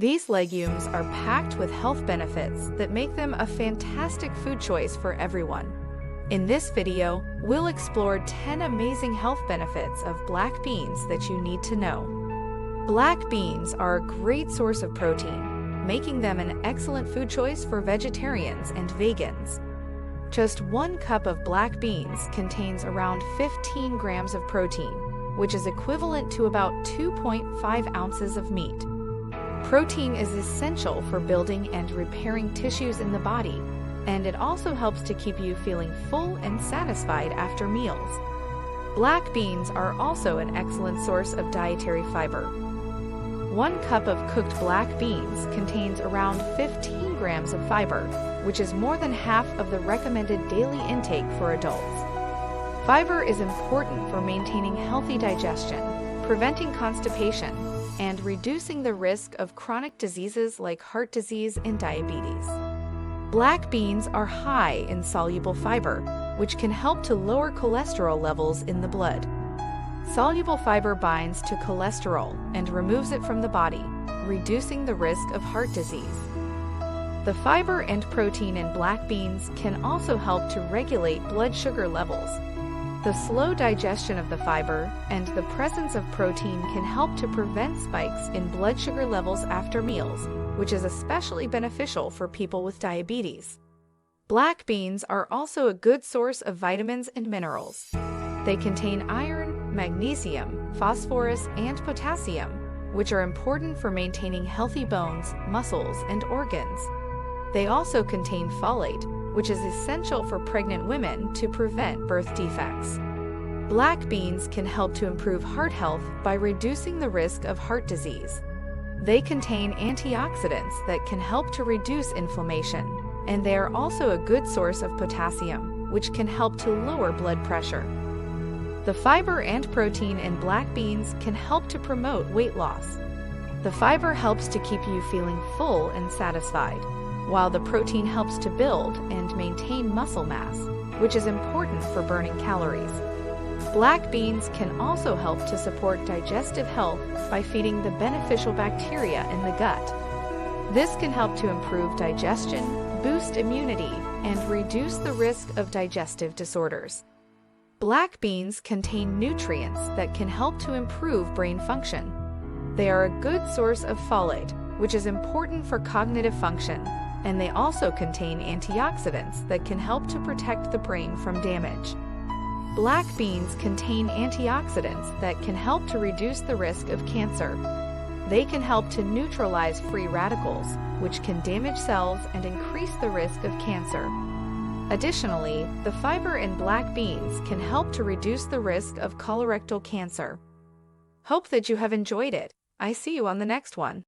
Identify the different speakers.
Speaker 1: These legumes are packed with health benefits that make them a fantastic food choice for everyone. In this video, we'll explore 10 amazing health benefits of black beans that you need to know. Black beans are a great source of protein, making them an excellent food choice for vegetarians and vegans. Just 1 cup of black beans contains around 15 grams of protein, which is equivalent to about 2.5 ounces of meat. Protein is essential for building and repairing tissues in the body, and it also helps to keep you feeling full and satisfied after meals. Black beans are also an excellent source of dietary fiber. 1 cup of cooked black beans contains around 15 grams of fiber, which is more than half of the recommended daily intake for adults. Fiber is important for maintaining healthy digestion, preventing constipation, and reducing the risk of chronic diseases like heart disease and diabetes. Black beans are high in soluble fiber, which can help to lower cholesterol levels in the blood. Soluble fiber binds to cholesterol and removes it from the body, reducing the risk of heart disease. The fiber and protein in black beans can also help to regulate blood sugar levels. The slow digestion of the fiber and the presence of protein can help to prevent spikes in blood sugar levels after meals, which is especially beneficial for people with diabetes. Black beans are also a good source of vitamins and minerals. They contain iron, magnesium, phosphorus, and potassium, which are important for maintaining healthy bones, muscles, and organs. They also contain folate, which is essential for pregnant women to prevent birth defects. Black beans can help to improve heart health by reducing the risk of heart disease. They contain antioxidants that can help to reduce inflammation, and they are also a good source of potassium, which can help to lower blood pressure. The fiber and protein in black beans can help to promote weight loss. The fiber helps to keep you feeling full and satisfied, while the protein helps to build and maintain muscle mass, which is important for burning calories. Black beans can also help to support digestive health by feeding the beneficial bacteria in the gut. This can help to improve digestion, boost immunity, and reduce the risk of digestive disorders. Black beans contain nutrients that can help to improve brain function. They are a good source of folate, which is important for cognitive function, and they also contain antioxidants that can help to protect the brain from damage. Black beans contain antioxidants that can help to reduce the risk of cancer. They can help to neutralize free radicals, which can damage cells and increase the risk of cancer. Additionally, the fiber in black beans can help to reduce the risk of colorectal cancer. Hope that you have enjoyed it. I see you on the next one.